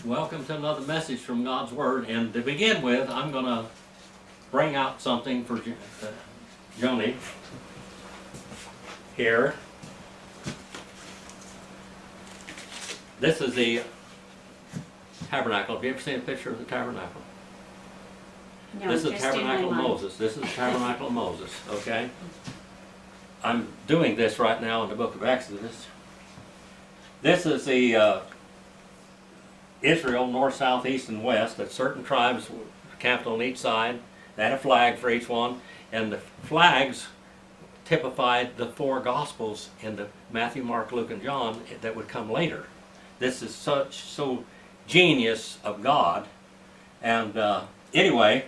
Welcome to another message from God's Word. And to begin with, I'm going to bring out something for Joni here. This is the tabernacle. Have you ever seen a picture of the tabernacle? No, This is the tabernacle of Moses. This is the tabernacle of Moses, okay? I'm doing this right now in the book of Exodus. This is the Israel, north, south, east, and west, that certain tribes camped on each side. They had a flag for each one, and the flags typified the four Gospels in the Matthew, Mark, Luke, and John that would come later. This is so genius of God. And anyway,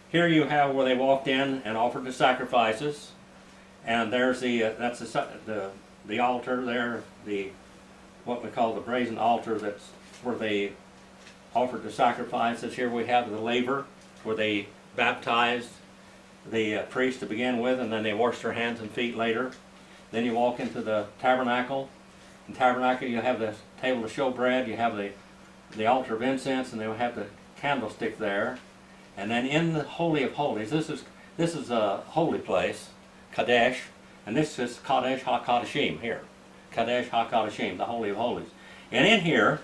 here you have where they walked in and offered the sacrifices, and there's that's the altar there, what we call the brazen altar. That's where they offered the sacrifices. Here we have the laver, where they baptized the priest to begin with, and then they washed their hands and feet later. Then you walk into the tabernacle. In the tabernacle you have the table to show bread, you have the altar of incense, and they will have the candlestick there. And then in the Holy of Holies, this is a holy place, Kadesh, and this is Kadesh HaKadashim here. Kadesh HaKadashim, the Holy of Holies. And in here,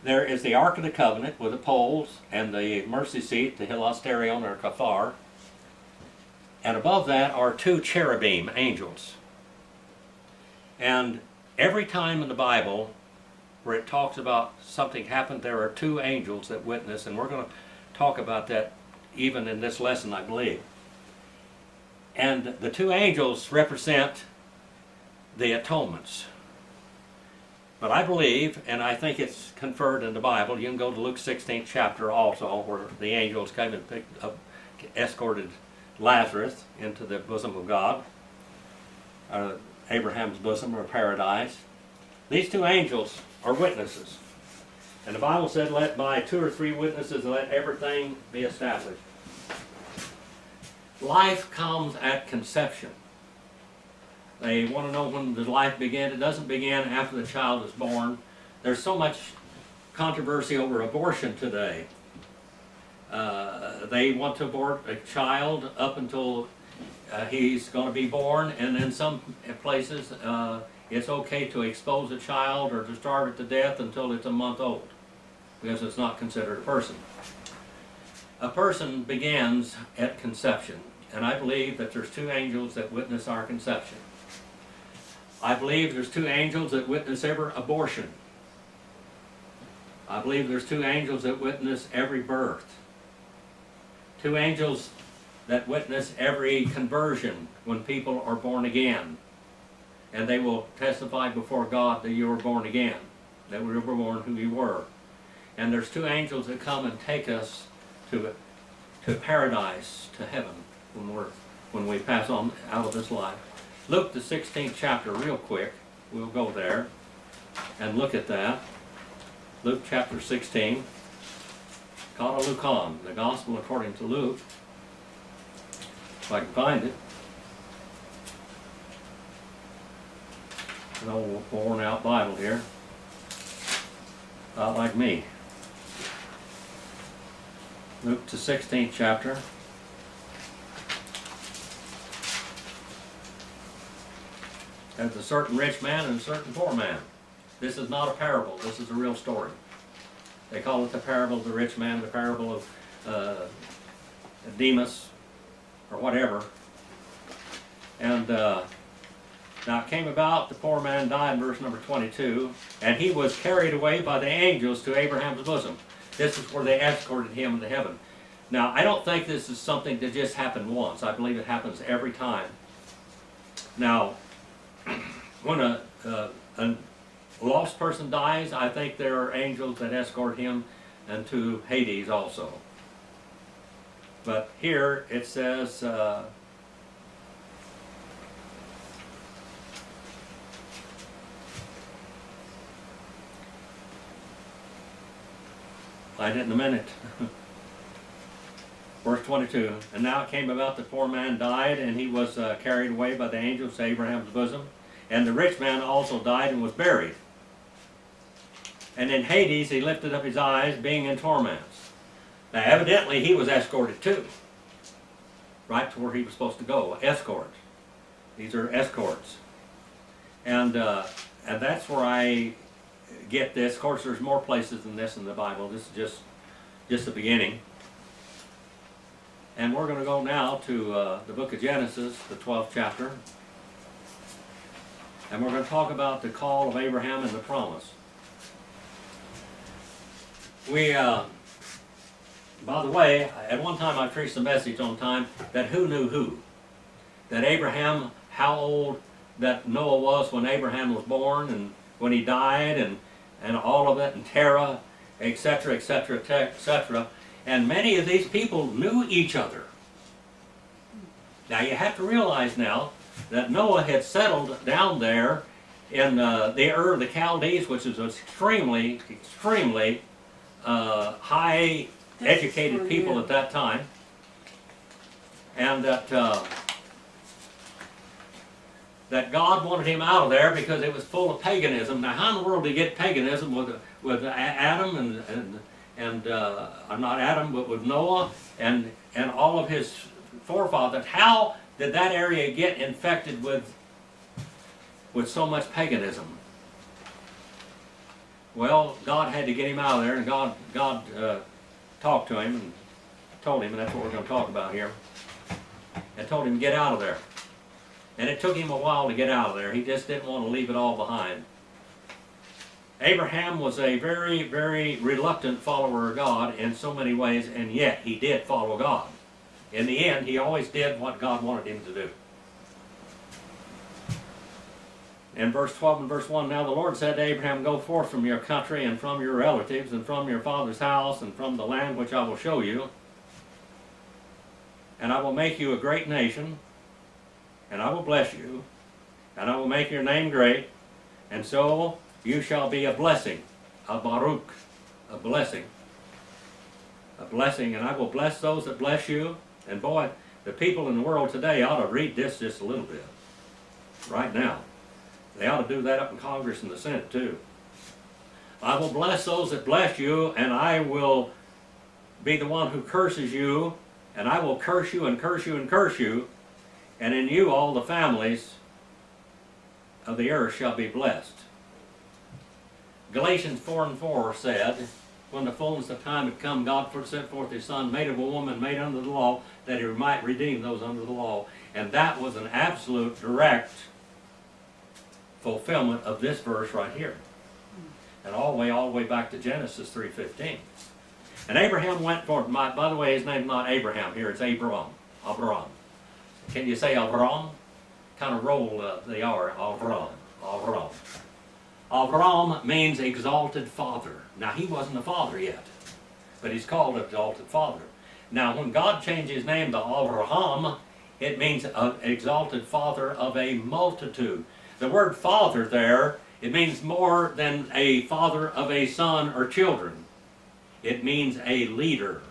there is the Ark of the Covenant with the poles and the mercy seat, the hilasterion or kafar. And above that are two cherubim, angels. And every time in the Bible where it talks about something happened, there are two angels that witness, and we're going to talk about that even in this lesson, I believe. And the two angels represent the atonements. But I believe, and I think it's conferred in the Bible, you can go to Luke 16th chapter also, where the angels came and picked up, escorted Lazarus into the bosom of God, Abraham's bosom or paradise. These two angels are witnesses. And the Bible said, let by 2 or 3 witnesses let everything be established. Life comes at conception. They want to know when the life began. It doesn't begin after the child is born. There's so much controversy over abortion today. They want to abort a child up until he's going to be born, and in some places it's okay to expose a child or to starve it to death until it's a month old, because it's not considered a person. A person begins at conception, and I believe that there's two angels that witness our conception. I believe there's two angels that witness every abortion. I believe there's two angels that witness every birth. Two angels that witness every conversion when people are born again. And they will testify before God that you were born again, that we were born who you were. And there's two angels that come and take us to paradise, to heaven, when we pass on out of this life. Luke the 16th chapter real quick. We'll go there and look at that. Luke chapter 16. Kata Lukan, the Gospel according to Luke. If I can find it. An old worn out Bible here. Not like me. Luke the 16th chapter. There's a certain rich man and a certain poor man. This is not a parable. This is a real story. They call it the parable of the rich man, the parable of Demas, or whatever. And now it came about, the poor man died, verse number 22, and he was carried away by the angels to Abraham's bosom. This is where they escorted him to heaven. Now, I don't think this is something that just happened once. I believe it happens every time. Now, when a lost person dies, I think there are angels that escort him into Hades also. But here it says, find it in a minute. Verse 22, and now it came about the poor man died, and he was carried away by the angels to Abraham's bosom. And the rich man also died and was buried. And in Hades he lifted up his eyes, being in torments. Now evidently he was escorted too, right to where he was supposed to go. Escorts. These are escorts. And that's where I get this. Of course, there's more places than this in the Bible. This is just the beginning. And we're going to go now to the book of Genesis, the 12th chapter. And we're going to talk about the call of Abraham and the promise. By the way, at one time I preached a message on time that who knew who. That Abraham, how old that Noah was when Abraham was born and when he died and all of it, and Terah, etc., etc., etc. And many of these people knew each other. Now you have to realize now that Noah had settled down there in the Ur of the Chaldees, which is extremely, extremely high educated people at that time. And that God wanted him out of there because it was full of paganism. Now, how in the world did he get paganism with Adam and not Adam, but with Noah and all of his forefathers? How did that area get infected with so much paganism? Well, God had to get him out of there, and God talked to him and told him, and that's what we're going to talk about here, and told him to get out of there. And it took him a while to get out of there. He just didn't want to leave it all behind. Abraham was a very, very reluctant follower of God in so many ways, and yet he did follow God. In the end, he always did what God wanted him to do. In verse 12 and verse 1, now the Lord said to Abraham, go forth from your country and from your relatives and from your father's house and from the land which I will show you, and I will make you a great nation, and I will bless you, and I will make your name great, and so you shall be a blessing, a baruch, a blessing, and I will bless those that bless you. And boy, the people in the world today ought to read this just a little bit, right now. They ought to do that up in Congress and the Senate too. I will bless those that bless you, and I will be the one who curses you, and I will curse you and curse you and curse you, and in you all the families of the earth shall be blessed. Galatians 4:4 said, when the fullness of time had come, God sent forth his Son, made of a woman, made under the law, that he might redeem those under the law. And that was an absolute, direct fulfillment of this verse right here. And all the way back to Genesis 3:15. And Abraham went forth. By the way, his name's not Abraham here, it's Abram. Abram. Can you say Abram? Kind of roll the R. Abram. Abram. Abram means exalted father. Now, he wasn't a father yet, but he's called exalted father. Now, when God changed his name to Abraham, it means an exalted father of a multitude. The word father there, it means more than a father of a son or children. It means a leader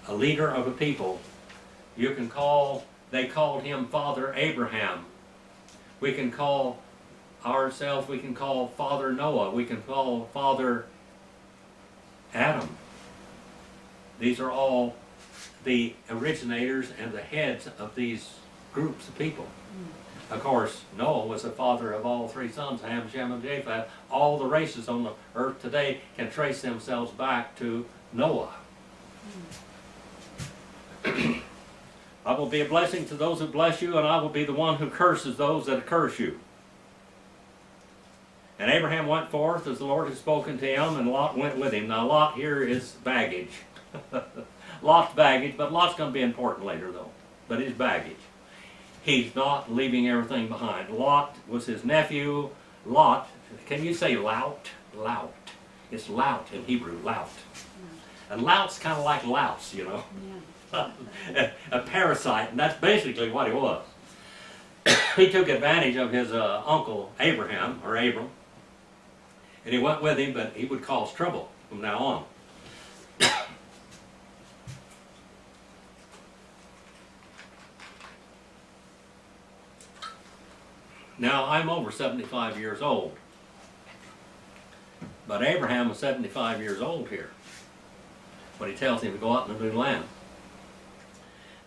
of a people. You can call, they called him Father Abraham. We can call ourselves, we can call Father Noah. We can call Father Adam. These are all the originators and the heads of these groups of people. Of course, Noah was the father of all three sons, Ham, Shem, and Japheth. All the races on the earth today can trace themselves back to Noah. I will be a blessing to those who bless you, and I will be the one who curses those that curse you. And Abraham went forth as the Lord had spoken to him, and Lot went with him. Now Lot here is baggage. Lot's baggage, but Lot's going to be important later though. But his baggage. He's not leaving everything behind. Lot was his nephew. Lot, can you say lout? Lout. It's lout in Hebrew, lout. And lout's kind of like louse, you know. Yeah. A parasite, and that's basically what he was. He took advantage of his uncle Abraham, or Abram, and he went with him, but he would cause trouble from now on. Now, I'm over 75 years old. But Abraham was 75 years old here. But he tells him to go out in the new land.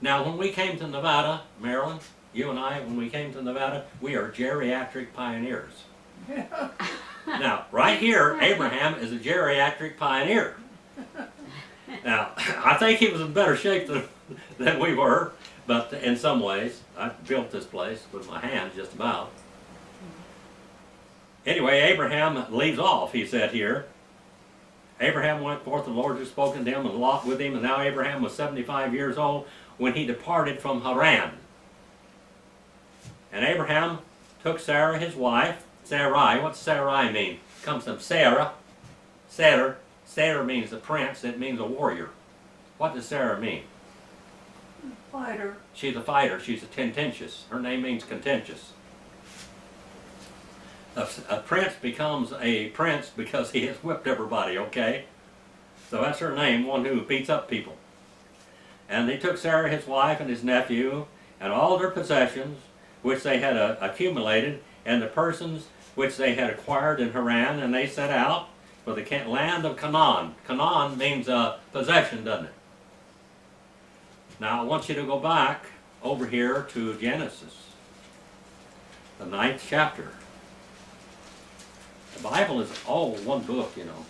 Now, when we came to Nevada, Maryland, you and I, when we came to Nevada, we are geriatric pioneers. Now, right here, Abraham is a geriatric pioneer. Now, I think he was in better shape than we were, but in some ways, I built this place with my hands just about. Anyway, Abraham leaves off, he said here. Abraham went forth, the Lord had spoken to him, and Lot with him, and now Abraham was 75 years old when he departed from Haran. And Abraham took Sarah his wife. Sarai, what's Sarai mean? Comes from Sarah. Sarah means a prince, it means a warrior. What does Sarah mean? Fighter. She's a fighter, she's a contentious. Her name means contentious. A prince becomes a prince because he has whipped everybody, okay? So that's her name, one who beats up people. And they took Sarah his wife and his nephew and all their possessions which they had accumulated and the persons which they had acquired in Haran, and they set out for the land of Canaan. Canaan means possession, doesn't it? Now I want you to go back over here to Genesis, the 9th chapter. The Bible is all one book, you know.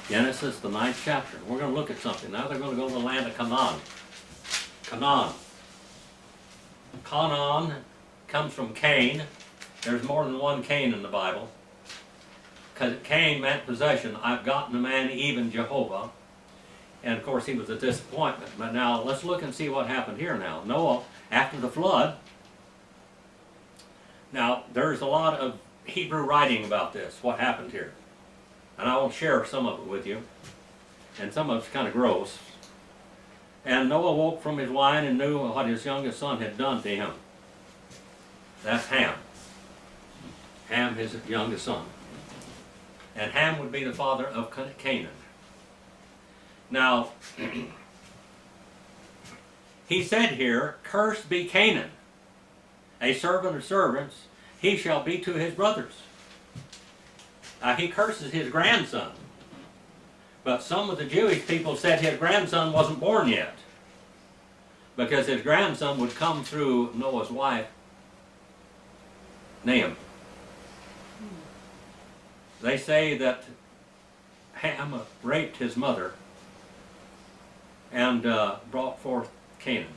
Genesis, the 9th chapter. We're going to look at something. Now they're going to go to the land of Canaan. Canaan. Canaan comes from Cain. There's more than one Cain in the Bible. Because Cain meant possession. I've gotten a man, even Jehovah. And of course he was a disappointment. But now let's look and see what happened here now. Noah, after the flood. Now there's a lot of Hebrew writing about this, what happened here. And I will share some of it with you. And some of it's kind of gross. And Noah woke from his wine and knew what his youngest son had done to him. That's Ham. Ham, his youngest son. And Ham would be the father of Canaan. Now, he said here, cursed be Canaan, a servant of servants, he shall be to his brothers. He curses his grandson. But some of the Jewish people said his grandson wasn't born yet, because his grandson would come through Noah's wife, Naam. They say that Ham raped his mother and brought forth Canaan.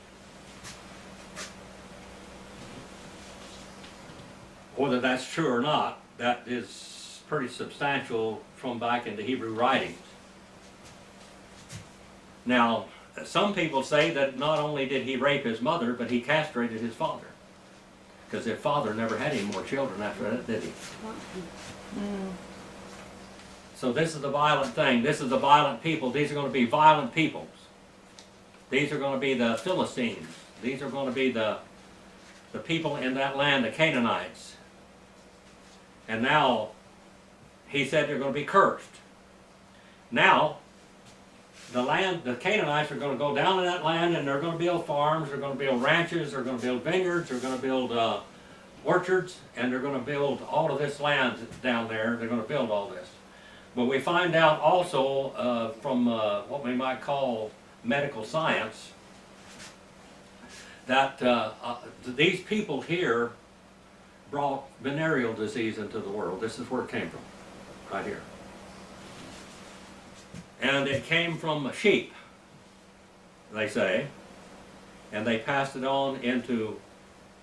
Whether that's true or not, that is pretty substantial from back in the Hebrew writings. Now, some people say that not only did he rape his mother, but he castrated his father. Because his father never had any more children after that, did he? Mm. So this is the violent thing. This is the violent people. These are going to be violent peoples. These are going to be the Philistines. These are going to be the people in that land, the Canaanites. And now, he said they're going to be cursed. Now, the Canaanites are going to go down in that land and they're going to build farms, they're going to build ranches, they're going to build vineyards, they're going to build orchards, and they're going to build all of this land down there. They're going to build all this. But we find out also from what we might call medical science that these people here brought venereal disease into the world. This is where it came from, right here. And it came from sheep, they say, and they passed it on into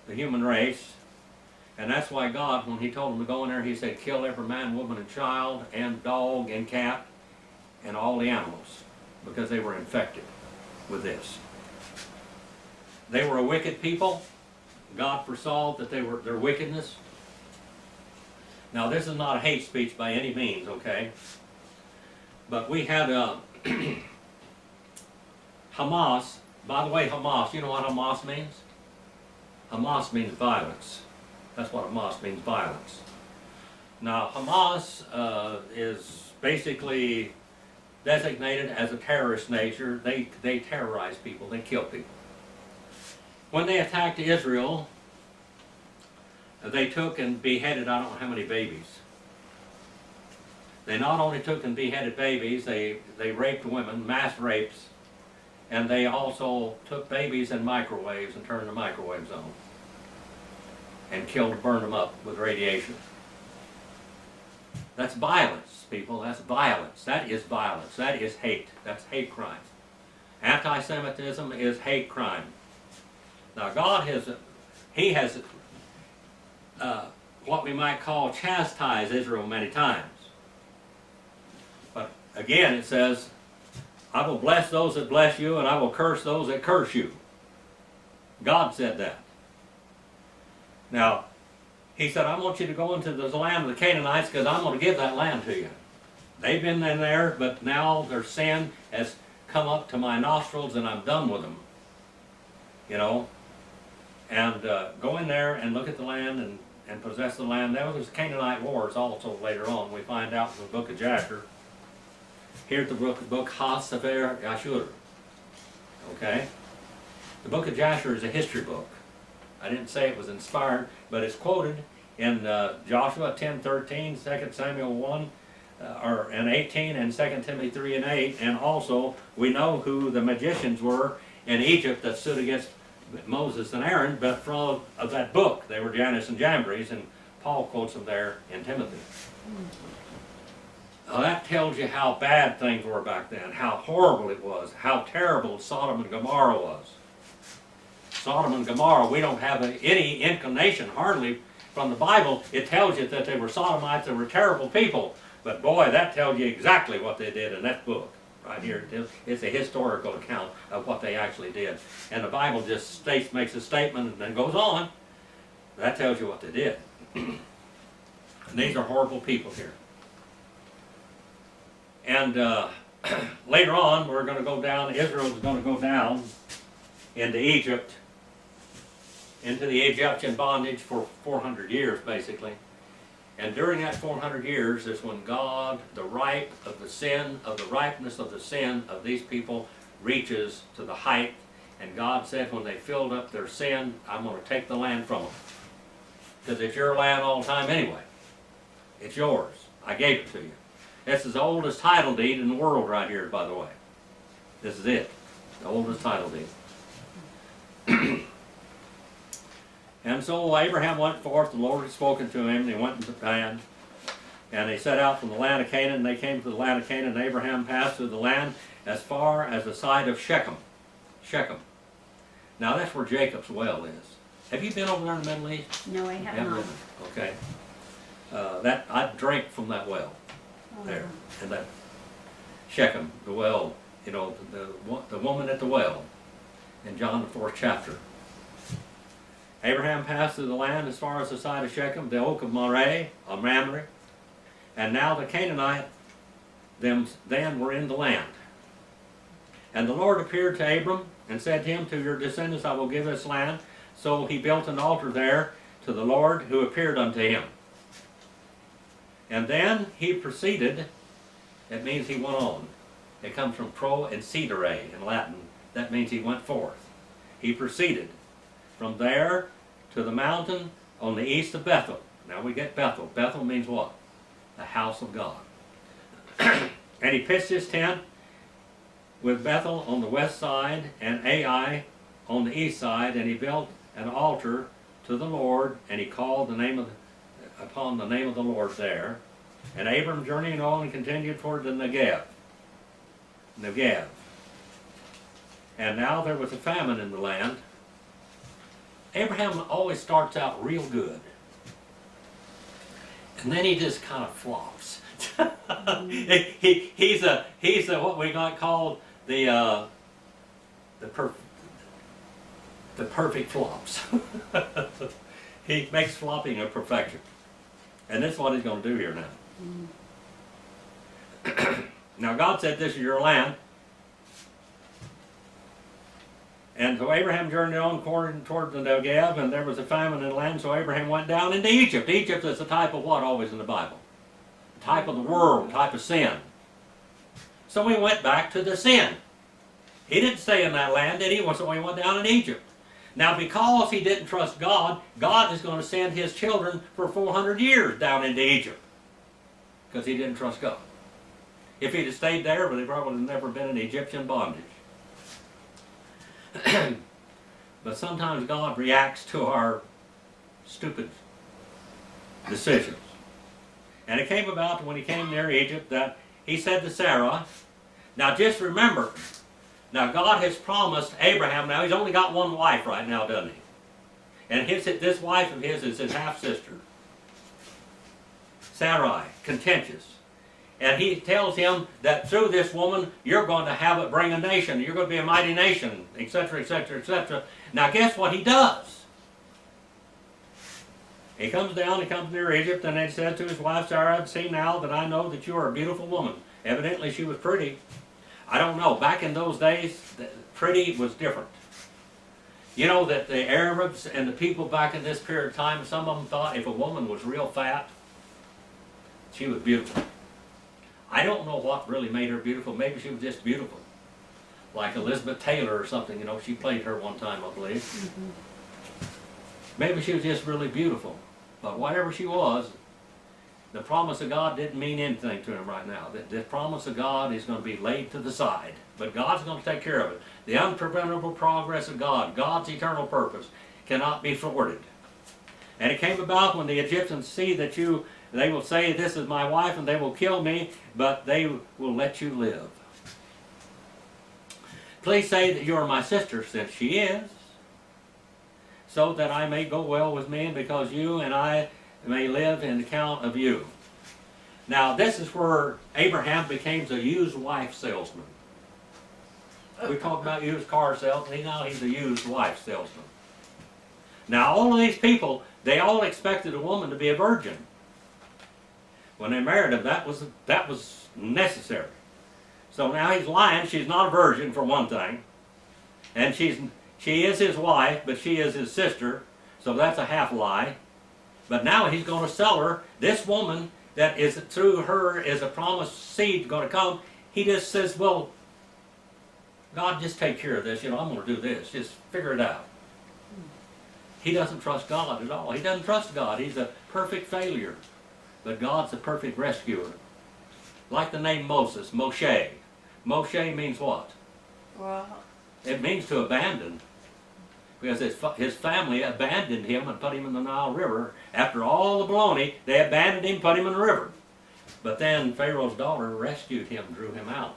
the human race. And that's why God, when he told them to go in there, he said, kill every man, woman, and child, and dog, and cat, and all the animals, because they were infected with this. They were a wicked people. God foresaw that their wickedness. Now, this is not a hate speech by any means, okay? But we had Hamas. By the way, Hamas, you know what Hamas means? Hamas means violence. That's what Hamas means, violence. Now, Hamas is basically designated as a terrorist nature. They terrorize people, they kill people. When they attacked Israel, they took and beheaded I don't know how many babies. They not only took and beheaded babies, they raped women, mass rapes, and they also took babies in microwaves and turned the microwaves on and killed, burned them up with radiation. That's violence, people. That's violence. That is violence. That is hate. That's hate crime. Anti-Semitism is hate crime. Now God has, He has what we might call chastised Israel many times. But again it says, I will bless those that bless you and I will curse those that curse you. God said that. Now, He said, I want you to go into the land of the Canaanites because I'm going to give that land to you. They've been in there, but now their sin has come up to my nostrils and I'm done with them. You know, and go in there and look at the land and possess the land. There was Canaanite wars also later on. We find out in the book of Jasher. Here's the book Ha-Sefer Yashur. Okay? The book of Jasher is a history book. I didn't say it was inspired, but it's quoted in Joshua 10:13, 2 Samuel 1 and 18, and 2 Timothy 3 and 8. And also, we know who the magicians were in Egypt that stood against Moses and Aaron, but from that book. They were Jannes and Jambres, and Paul quotes them there in Timothy. Now that tells you how bad things were back then, how horrible it was, how terrible Sodom and Gomorrah was. Sodom and Gomorrah, we don't have any inclination, hardly, from the Bible. It tells you that they were Sodomites, they were terrible people. But boy, that tells you exactly what they did in that book. Right here, it's a historical account of what they actually did. And the Bible just makes a statement and then goes on. That tells you what they did. And these are horrible people here. And later on, we're going to go down, Israel is going to go down into Egypt, into the Egyptian bondage for 400 years, basically. And during that 400 years is when God, the ripeness of the sin of these people reaches to the height. And God said when they filled up their sin, I'm going to take the land from them. Because it's your land all the time anyway. It's yours. I gave it to you. This is the oldest title deed in the world right here, by the way. This is it. The oldest title deed. And so Abraham went forth, the Lord had spoken to him, and he went into the land. And they set out from the land of Canaan, and they came to the land of Canaan, and Abraham passed through the land as far as the side of Shechem. Shechem. Now that's where Jacob's well is. Have you been over there in the Middle East? No, I have not. Okay. I drank from that well there, and that Shechem, the well, you know, the woman at the well in John the 4th chapter. Abraham passed through the land as far as the side of Shechem, the oak of Mamre, and now the Canaanite then were in the land. And the Lord appeared to Abram and said to him, to your descendants I will give this land. So he built an altar there to the Lord who appeared unto him. And then he proceeded, it means he went on. It comes from pro and cedere in Latin. That means he went forth. He proceeded from there to the mountain on the east of Bethel. Now we get Bethel. Bethel means what? The house of God. And he pitched his tent with Bethel on the west side and Ai on the east side, and he built an altar to the Lord, and he called upon the name of the Lord there. And Abram journeyed on and continued toward the Negev. And now there was a famine in the land. Abraham always starts out real good. And then he just kind of flops. he's a what we got called the perfect flops. He makes flopping a perfection. And that's what he's going to do here now. Now God said, this is your land. And so Abraham journeyed on toward the Negev, and there was a famine in the land, so Abraham went down into Egypt. Egypt is a type of what always in the Bible? A type of the world, a type of sin. So he went back to the sin. He didn't stay in that land, did he? So he went down in Egypt. Now because he didn't trust God, God is going to send his children for 400 years down into Egypt. because he didn't trust God. If he'd have stayed there, they probably would have never been in Egyptian bondage. But sometimes God reacts to our stupid decisions. And it came about when he came near Egypt that he said to Sarah, now just remember, now God has promised Abraham, now he's only got one wife right now, doesn't he? And this wife of his is his half-sister, Sarai, contentious. And he tells him that through this woman, you're going to bring a nation. You're going to be a mighty nation, etc., etc., etc. Now guess what he does? He comes down, he comes near Egypt, and he said to his wife Sarah, see now that I know that you are a beautiful woman. Evidently she was pretty. I don't know. Back in those days, pretty was different. You know that the Arabs and the people back in this period of time, some of them thought if a woman was real fat, she was beautiful. I don't know what really made her beautiful. Maybe she was just beautiful. Like Elizabeth Taylor or something, you know, she played her one time, I believe. Mm-hmm. Maybe she was just really beautiful. But whatever she was, the promise of God didn't mean anything to him right now. The promise of God is going to be laid to the side. But God's going to take care of it. The unpreventable progress of God, God's eternal purpose, cannot be thwarted. And it came about when the Egyptians see that they will say, this is my wife, and they will kill me, but they will let you live. Please say that you are my sister, since she is, so that I may go well with me, and because you and I may live in account of you. Now, this is where Abraham becomes a used wife salesman. We talk about used car salesman, now he's a used wife salesman. Now, all of these people, they all expected a woman to be a virgin. When they married him, that was necessary. So now he's lying. She's not a virgin, for one thing. And she is his wife, but she is his sister. So that's a half lie. But now he's going to sell her. This woman that is through her is a promised seed going to come. He just says, well, God, just take care of this. You know, I'm going to do this. Just figure it out. He doesn't trust God at all. He doesn't trust God. He's a perfect failure. But God's a perfect rescuer. Like the name Moses, Moshe. Moshe means what? Well, it means to abandon. Because his family abandoned him and put him in the Nile River. After all the baloney, they abandoned him, put him in the river. But then Pharaoh's daughter rescued him, drew him out.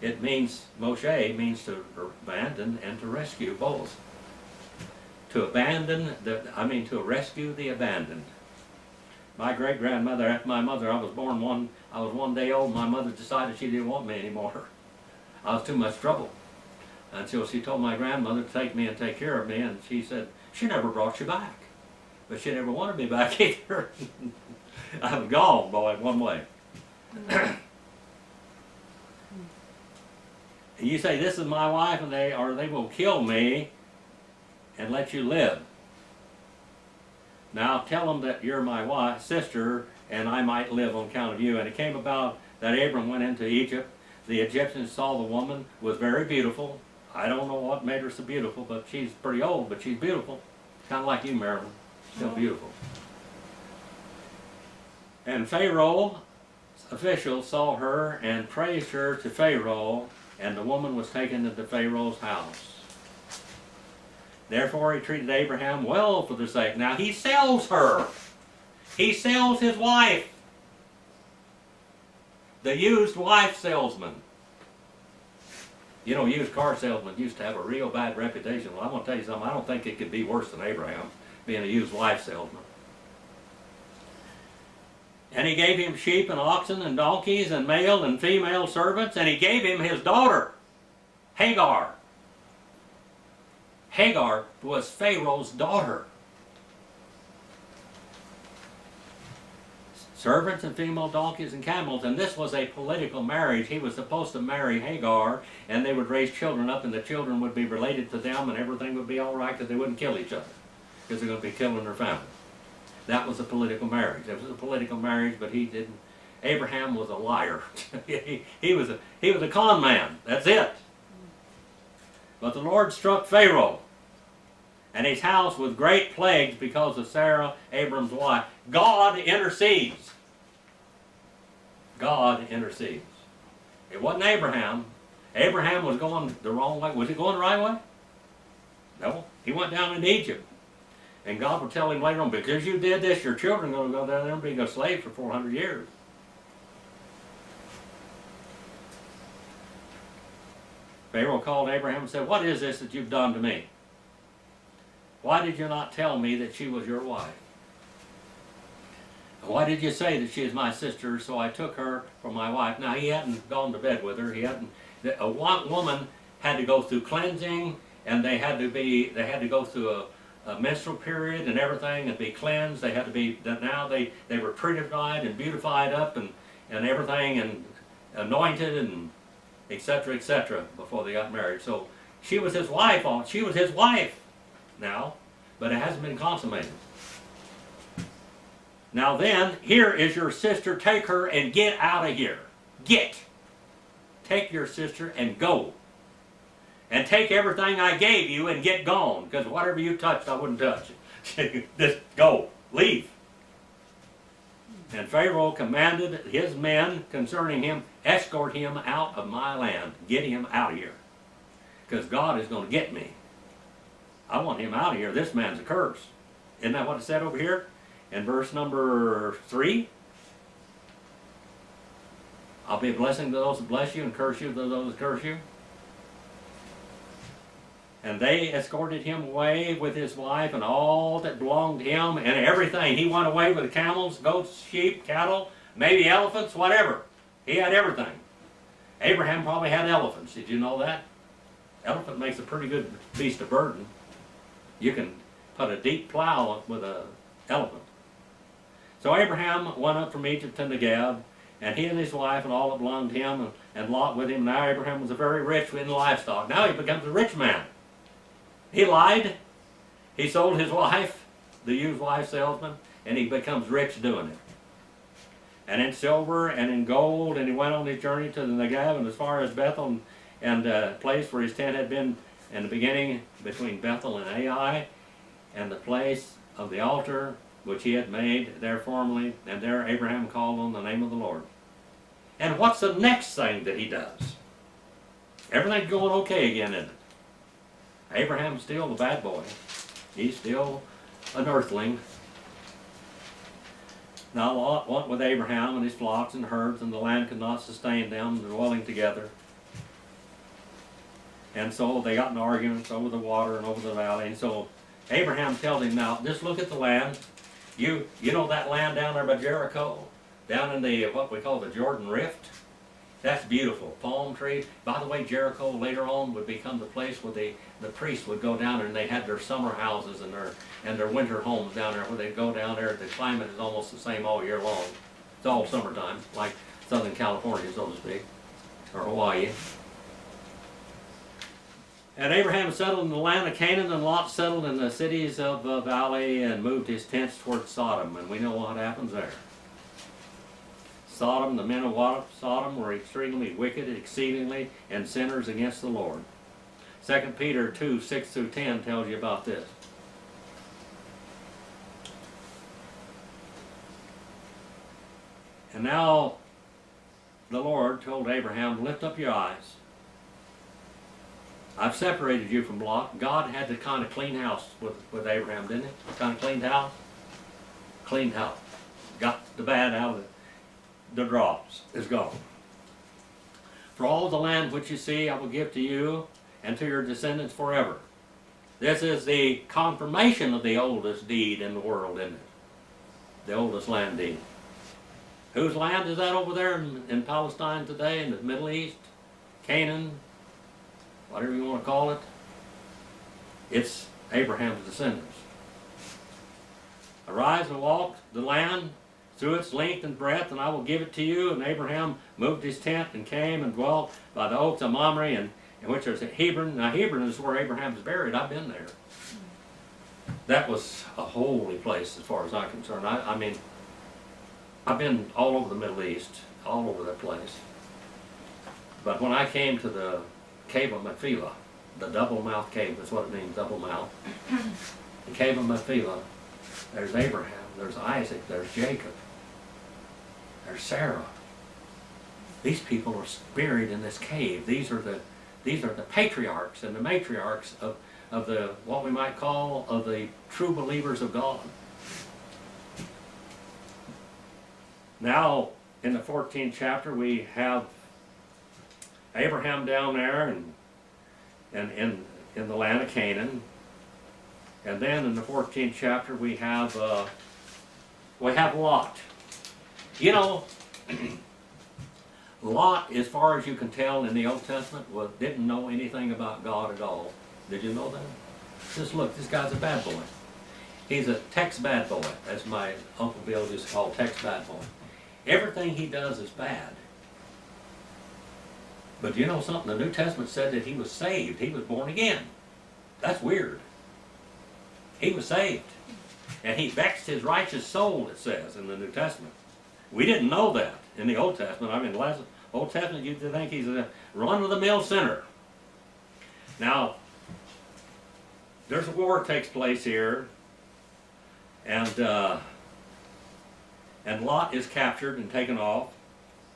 It means, Moshe means to abandon and to rescue both. To abandon, to rescue the abandoned. My great-grandmother, after my mother, I was one day old, my mother decided she didn't want me anymore. I was too much trouble. Until she told my grandmother to take me and take care of me, and she said, she never brought you back. But she never wanted me back either. I was gone, boy, one way. You say, this is my wife, and they will kill me and let you live. Now tell them that you're my sister, and I might live on account of you. And it came about that Abram went into Egypt. The Egyptians saw the woman was very beautiful. I don't know what made her so beautiful, but she's pretty old, but she's beautiful. Kind of like you, Marilyn. Still beautiful. And Pharaoh's officials saw her and praised her to Pharaoh, and the woman was taken into Pharaoh's house. Therefore he treated Abraham well for their sake. Now he sells her. He sells his wife. The used wife salesman. You know, used car salesmen used to have a real bad reputation. Well, I'm going to tell you something. I don't think it could be worse than Abraham being a used wife salesman. And he gave him sheep and oxen and donkeys and male and female servants, and he gave him his daughter, Hagar. Hagar was Pharaoh's daughter. Servants and female donkeys and camels, and this was a political marriage. He was supposed to marry Hagar, and they would raise children up, and the children would be related to them, and everything would be all right because they wouldn't kill each other, because they're going to be killing their family. That was a political marriage. It was a political marriage, but he didn't. Abraham was a liar. he was a con man. That's it. But the Lord struck Pharaoh and his house with great plagues because of Sarah, Abram's wife. God intercedes. God intercedes. It wasn't Abraham. Abraham was going the wrong way. Was he going the right way? No. He went down into Egypt. And God will tell him later on, because you did this, your children are going to go down there and be a slave for 400 years. Pharaoh called Abraham and said, what is this that you've done to me? Why did you not tell me that she was your wife? Why did you say that she is my sister? So I took her for my wife. Now he hadn't gone to bed with her. He hadn't. A woman had to go through cleansing, and they had to go through a menstrual period and everything, and be cleansed. They had to be. Now they were prettified and beautified up and everything, and anointed and etc. before they got married. So she was his wife. She was his wife now, but it hasn't been consummated. Now then, here is your sister. Take her and get out of here. Take your sister and go. And take everything I gave you and get gone. Because whatever you touched, I wouldn't touch it. Just go. Leave. And Pharaoh commanded his men concerning him, escort him out of my land. Get him out of here. Because God is going to get me. I want him out of here. This man's a curse. Isn't that what it said over here? In verse number 3, I'll be a blessing to those that bless you and curse you to those that curse you. And they escorted him away with his wife and all that belonged to him and everything. He went away with camels, goats, sheep, cattle, maybe elephants, whatever. He had everything. Abraham probably had elephants. Did you know that? Elephant makes a pretty good beast of burden. You can put a deep plow with an elephant. So Abraham went up from Egypt to Negev, and he and his wife and all that belonged to him, and Lot with him. Now Abraham was a very rich in livestock. Now he becomes a rich man. He lied. He sold his wife, the used wife salesman, and he becomes rich doing it. And in silver and in gold, and he went on his journey to the Negev and as far as Bethel and the place where his tent had been in the beginning between Bethel and Ai, and the place of the altar which he had made there formerly, and there Abraham called on the name of the Lord. And what's the next thing that he does? Everything's going okay again, isn't it? Abraham's still the bad boy. He's still an earthling. Now Lot went with Abraham and his flocks and herds, and the land could not sustain them dwelling together. And so they got in arguments over the water and over the valley. And so Abraham tells him, now, just look at the land. You know that land down there by Jericho? Down in the, what we call the Jordan Rift? That's beautiful. Palm trees. By the way, Jericho later on would become the place where the priests would go down there, and they had their summer houses and their winter homes down there, where they'd go down there. The climate is almost the same all year long. It's all summertime, like Southern California, so to speak, or Hawaii. And Abraham settled in the land of Canaan, and Lot settled in the cities of the valley and moved his tents towards Sodom. And we know what happens there. Sodom, the men of Sodom were extremely wicked, exceedingly, and sinners against the Lord. 2 Peter 2, 6 through 10 tells you about this. And now the Lord told Abraham, lift up your eyes. I've separated you from Lot. God had to kind of clean house with Abraham, didn't he? Kind of cleaned house. Cleaned house. Got the bad out of it. The drops is gone. For all the land which you see, I will give to you and to your descendants forever. This is the confirmation of the oldest deed in the world, isn't it? The oldest land deed. Whose land is that over there in Palestine today, in the Middle East? Canaan? Whatever you want to call it. It's Abraham's descendants. Arise and walk the land through its length and breadth, and I will give it to you. And Abraham moved his tent and came and dwelt by the oaks of Mamre, and which is at Hebron. Now Hebron is where Abraham's buried. I've been there. That was a holy place as far as I'm concerned. I mean, I've been all over the Middle East, all over that place. But when I came to the Cave of Machpelah, the double-mouth cave, that's what it means, double mouth. The Cave of Machpelah, there's Abraham, there's Isaac, there's Jacob, there's Sarah, these people are buried in this cave. These are the patriarchs and the matriarchs of the, what we might call, of the true believers of God. Now, in the 14th chapter, we have Abraham down there and in the land of Canaan. And then in the 14th chapter, we have Lot. You know, Lot, as far as you can tell in the Old Testament, didn't know anything about God at all. Did you know that? Just look, this guy's a bad boy. He's a text bad boy, as my Uncle Bill used to call text bad boy. Everything he does is bad. But you know something? The New Testament said that he was saved. He was born again. That's weird. He was saved. And he vexed his righteous soul, it says in the New Testament. We didn't know that in the Old Testament. I mean, the last Old Testament, you'd think he's a run-of-the-mill sinner. Now, there's a war that takes place here, and Lot is captured and taken off.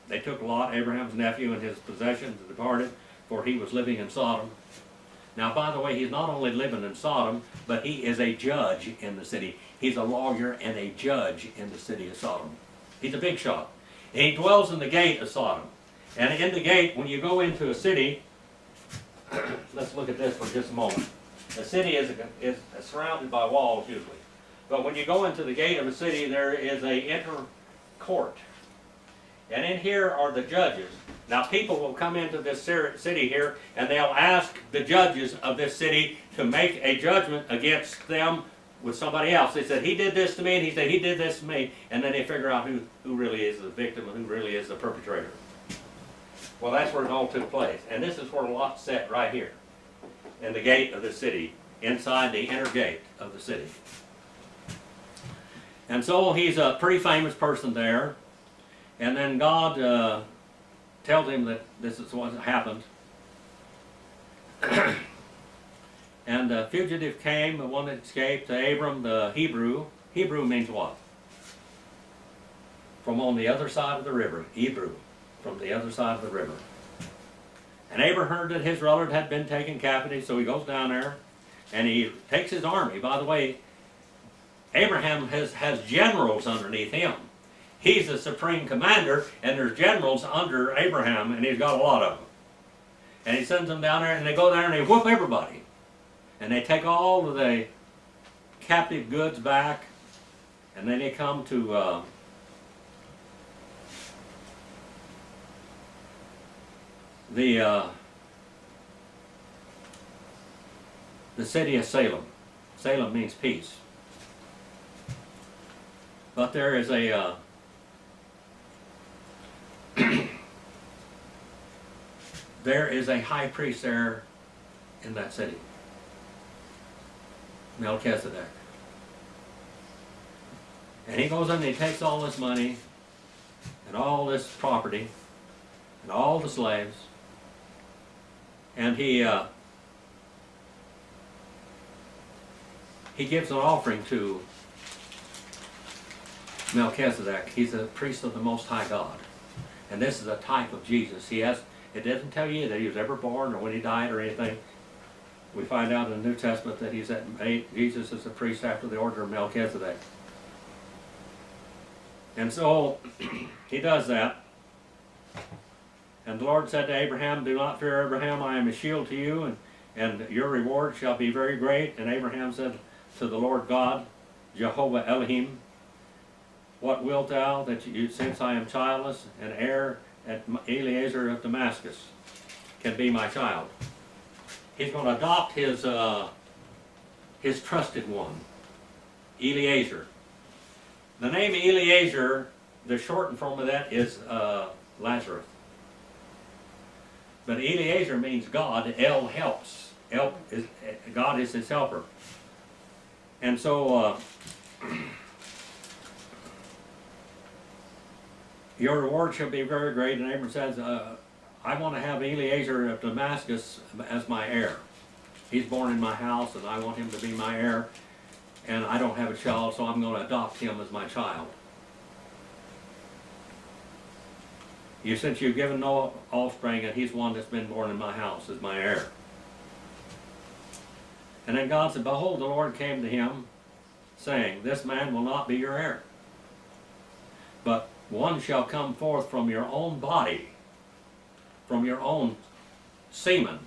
They took Lot, Abraham's nephew, and his possessions and departed, for he was living in Sodom. Now, by the way, he's not only living in Sodom, but he is a judge in the city. He's a lawyer and a judge in the city of Sodom. He's a big shot. And he dwells in the gate of Sodom. And in the gate, when you go into a city, let's look at this for just a moment. A city is surrounded by walls usually. But when you go into the gate of a city, there is an inner court. And in here are the judges. Now people will come into this city here and they'll ask the judges of this city to make a judgment against them with somebody else. They said, he did this to me, and he said, he did this to me. And then they figure out who really is the victim and who really is the perpetrator. Well, that's where it all took place. And this is where Lot sat right here in the gate of the city, inside the inner gate of the city. And so he's a pretty famous person there. And then God tells him that this is what happened. And the fugitive came, the one that escaped, to Abram, the Hebrew. Hebrew means what? From on the other side of the river. Hebrew, from the other side of the river. And Abram heard that his relative had been taken captive, so he goes down there, and he takes his army. By the way, Abraham has generals underneath him. He's the supreme commander, and there's generals under Abraham, and he's got a lot of them. And he sends them down there, and they go there and they whoop everybody. And they take all of the captive goods back, and then they come to the city of Salem. Salem means peace. But there is a there is a high priest there in that city, Melchizedek. And he goes in and he takes all this money and all this property and all the slaves, and he gives an offering to Melchizedek. He's a priest of the Most High God. And this is a type of Jesus. It doesn't tell you that he was ever born or when he died or anything. We find out in the New Testament that Jesus is a priest after the order of Melchizedek. And so he does that. And the Lord said to Abraham, do not fear, Abraham, I am a shield to you, and your reward shall be very great. And Abraham said to the Lord God, Jehovah Elohim, what wilt thou that you, since I am childless, and heir at Eliezer of Damascus can be my child? He's going to adopt his trusted one, Eliezer. The name Eliezer, the shortened form of that is Lazarus. But Eliezer means God. El helps. God is his helper. And so your reward shall be very great. And Abram says, I want to have Eliezer of Damascus as my heir. He's born in my house, and I want him to be my heir. And I don't have a child, so I'm going to adopt him as my child. since you've given no offspring, and he's one that's been born in my house, is my heir. And then God said, behold, the Lord came to him, saying, this man will not be your heir, but one shall come forth from your own body, from your own semen,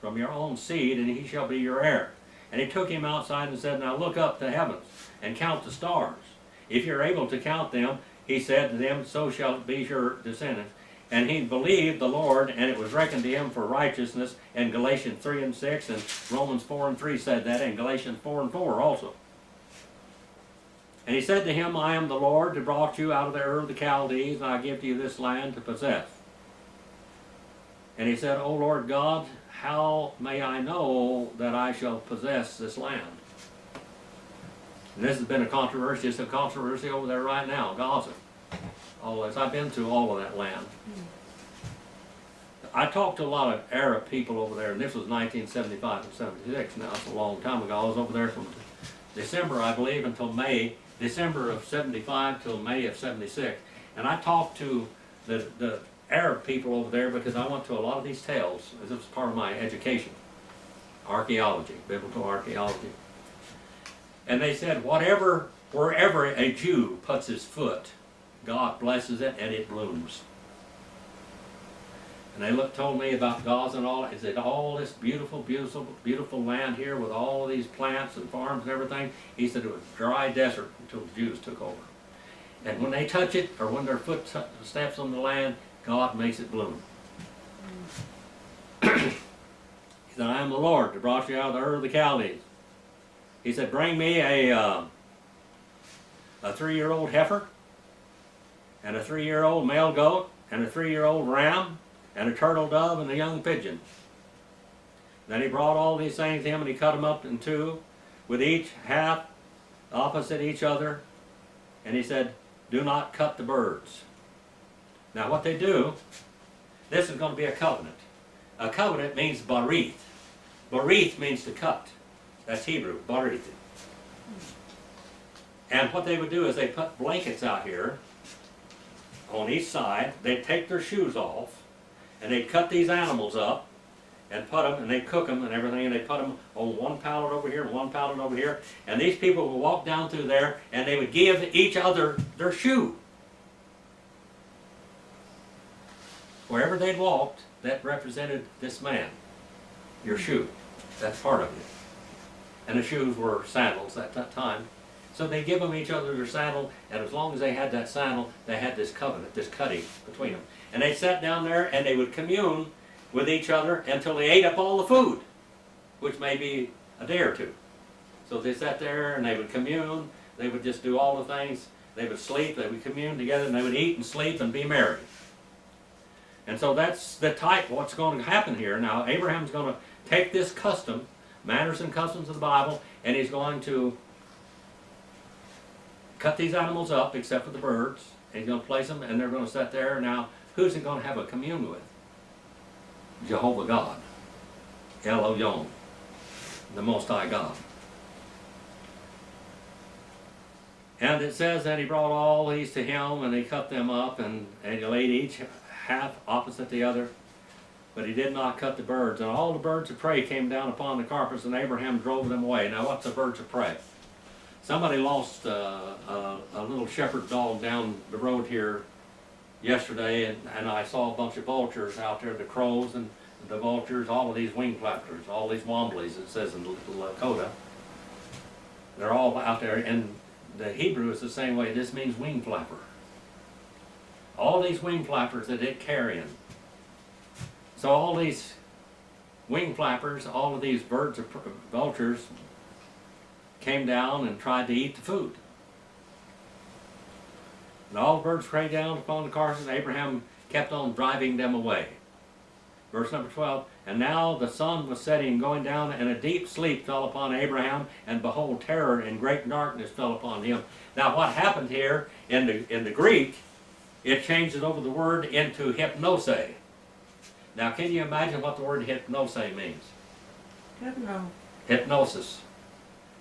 from your own seed, and he shall be your heir. And he took him outside and said, now look up to heavens and count the stars. If you're able to count them, he said to them, so shall it be your descendants. And he believed the Lord, and it was reckoned to him for righteousness. And Galatians 3 and 6, and Romans 4 and 3 said that, and Galatians 4 and 4 also. And he said to him, I am the Lord who brought you out of the Ur of the Chaldees, and I give to you this land to possess. And he said, O Lord God, how may I know that I shall possess this land? And this has been a controversy. It's a controversy over there right now, Gaza. All this. I've been through all of that land. I talked to a lot of Arab people over there, and this was 1975 and 76. Now, it's a long time ago. I was over there from December, I believe, until May. December of 75 till May of 76. And I talked to the Arab people over there because I went to a lot of these tales. This was part of my education. Archaeology, biblical archaeology. And they said, wherever a Jew puts his foot, God blesses it and it blooms. And they told me about Gaza and all. They said, all this beautiful, beautiful, beautiful land here with all of these plants and farms and everything. He said it was dry desert until the Jews took over. And when they touch it, or when their foot steps on the land, God makes it bloom. He said, I am the Lord that brought you out of the Ur of the Chaldees. He said, bring me a 3-year-old heifer, and a 3-year-old male goat, and a 3-year-old ram, and a turtle dove, and a young pigeon. Then he brought all these things to him, and he cut them up in two, with each half opposite each other. And he said, do not cut the birds. Now what they do, this is going to be a covenant. A covenant means barith. Barith means to cut. That's Hebrew, barith. And what they would do is they put blankets out here on each side. They'd take their shoes off, and they'd cut these animals up and put them, and they'd cook them and everything, and they'd put them on one pallet over here and one pallet over here. And these people would walk down through there, and they would give each other their shoe. Wherever they'd walked, that represented this man, your shoe. That's part of it. And the shoes were sandals at that time. So they give them each other their sandal, and as long as they had that sandal, they had this covenant, this cutting between them. And they sat down there and they would commune with each other until they ate up all the food, which may be a day or two. So they sat there and they would commune, they would just do all the things, they would sleep, they would commune together, and they would eat and sleep and be merry. And so that's the type of what's going to happen here. Now Abraham's going to take this custom, manners and customs of the Bible, and he's going to cut these animals up except for the birds, and he's going to place them, and they're going to sit there. Now, who's he going to have a commune with? Jehovah God, Elohim, the Most High God. And it says that he brought all these to him, and he cut them up, and he laid each half opposite the other. But he did not cut the birds. And all the birds of prey came down upon the carcass, and Abraham drove them away. Now, what's the birds of prey? Somebody lost a little shepherd dog down the road here yesterday, and I saw a bunch of vultures out there, the crows and the vultures, all of these wing flappers, all these womblies, it says in Lakota. They're all out there, and the Hebrew is the same way. This means wing flapper. All these wing flappers that it carrying. So all these wing flappers, all of these birds of vultures came down and tried to eat the food. And all the birds preyed down upon the carcass, and Abraham kept on driving them away. Verse number 12, and now the sun was setting and going down, and a deep sleep fell upon Abraham, and behold, terror and great darkness fell upon him. Now what happened here in the Greek, it changes over the word into hypnose. Now can you imagine what the word hypnose means? Hypnosis.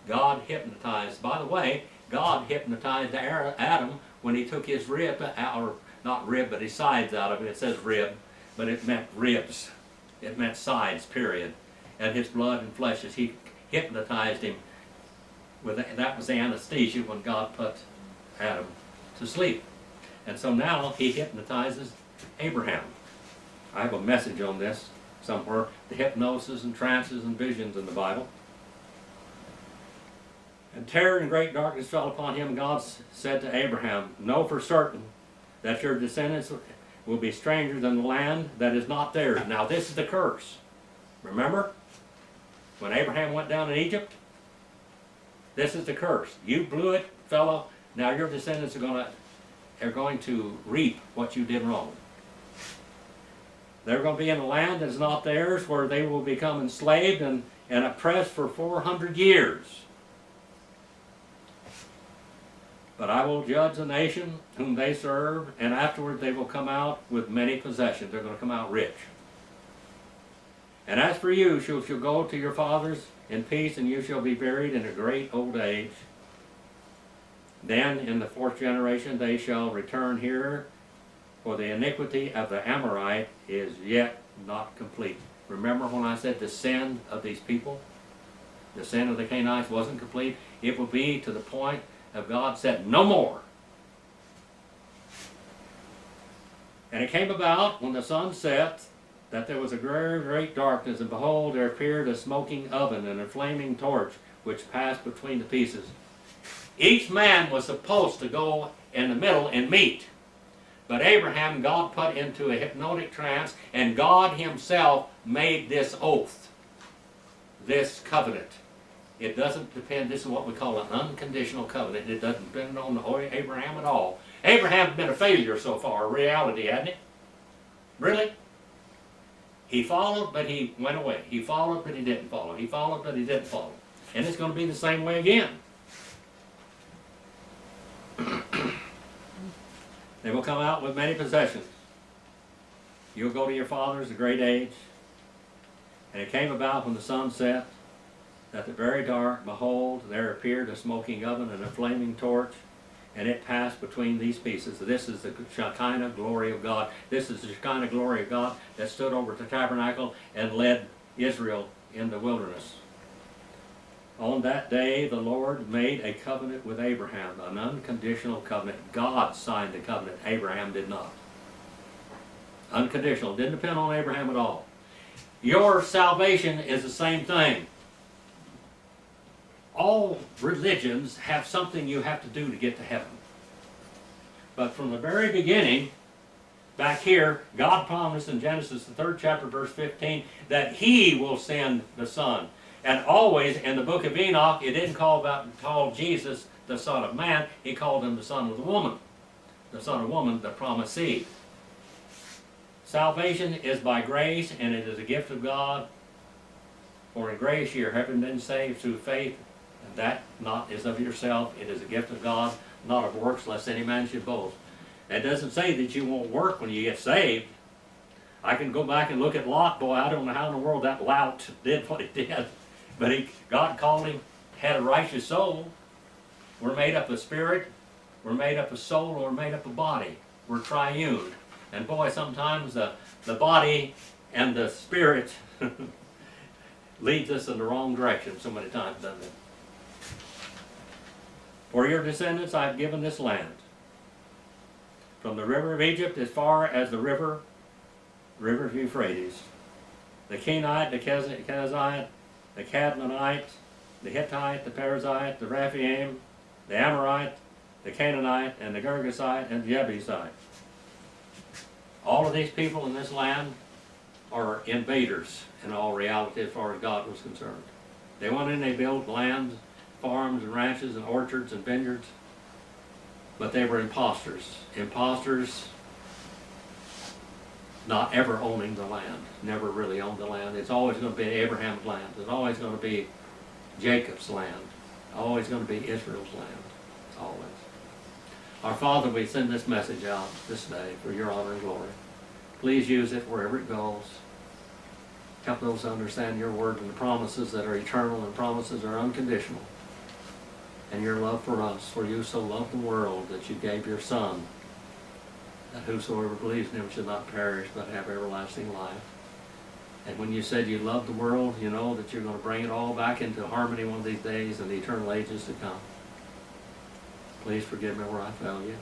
God hypnotized. By the way, God hypnotized Adam when he took his rib, or not rib, but his sides out of him. It says rib, but it meant ribs. It meant sides, period. And his blood and flesh, as he hypnotized him, that was the anesthesia when God put Adam to sleep. And so now he hypnotizes Abraham. I have a message on this somewhere, the hypnosis and trances and visions in the Bible. And terror and great darkness fell upon him. God said to Abraham, know for certain that your descendants will be strangers in the land that is not theirs. Now this is the curse. Remember? When Abraham went down in Egypt? This is the curse. You blew it, fellow. Now your descendants are going to reap what you did wrong. They're going to be in a land that is not theirs, where they will become enslaved and oppressed for 400 years. But I will judge the nation whom they serve, and afterward they will come out with many possessions. They're going to come out rich. And as for you, you shall go to your fathers in peace, and you shall be buried in a great old age. Then in the fourth generation they shall return here, for the iniquity of the Amorite is yet not complete. Remember when I said the sin of these people? The sin of the Canaanites wasn't complete. It will be to the point of God said, no more. And it came about when the sun set that there was a great, great darkness, and behold, there appeared a smoking oven and a flaming torch which passed between the pieces. Each man was supposed to go in the middle and meet. But Abraham, God put into a hypnotic trance, and God himself made this oath, this covenant. It doesn't depend, this is what we call an unconditional covenant. It doesn't depend on Abraham at all. Abraham's been a failure so far, reality, hasn't he? Really? He followed, but he went away. He followed, but he didn't follow. He followed, but he didn't follow. And it's going to be the same way again. They will come out with many possessions. You'll go to your fathers, a great age. And it came about when the sun set, that the very dark, behold, there appeared a smoking oven and a flaming torch, and it passed between these pieces. This is the Shekinah glory of God. This is the Shekinah glory of God that stood over the tabernacle and led Israel in the wilderness. On that day, the Lord made a covenant with Abraham, an unconditional covenant. God signed the covenant. Abraham did not. Unconditional. Didn't depend on Abraham at all. Your salvation is the same thing. All religions have something you have to do to get to heaven. But from the very beginning, back here, God promised in Genesis, the 3rd chapter, verse 15, that He will send the Son. And always in the book of Enoch, it didn't call Jesus the Son of Man. He called him the Son of the woman. The Son of woman, the promised seed. Salvation is by grace, and it is a gift of God. For in grace you have been saved through faith, and that not is of yourself. It is a gift of God, not of works, lest any man should boast. That doesn't say that you won't work when you get saved. I can go back and look at Lot. Boy, I don't know how in the world that lout did what he did. But God called him, had a righteous soul. We're made up of spirit, we're made up of soul, we're made up of body. We're triune. And boy, sometimes the body and the spirit leads us in the wrong direction so many times, doesn't it? For your descendants I've given this land, from the river of Egypt as far as the river of Euphrates. The Kenite, the Kenizzite, the Cadmonite, the Hittite, the Perizzite, the Rephaim, the Amorite, the Canaanite, and the Girgasite, and the Jebusite. All of these people in this land are invaders in all reality as far as God was concerned. They went in, they built lands, farms and ranches and orchards and vineyards, but they were imposters. Imposters not ever owning the land, never really owned the land. It's always going to be Abraham's land. It's always going to be Jacob's land. Always going to be Israel's land. Always. Our Father, we send this message out this day for your honor and glory. Please use it wherever it goes. Help those to understand your word and the promises that are eternal and promises are unconditional. And your love for us, for you so loved the world that you gave your Son, that whosoever believes in him should not perish but have everlasting life. And when you said you love the world, you know that you're going to bring it all back into harmony one of these days and the eternal ages to come. Please forgive me where I failed you.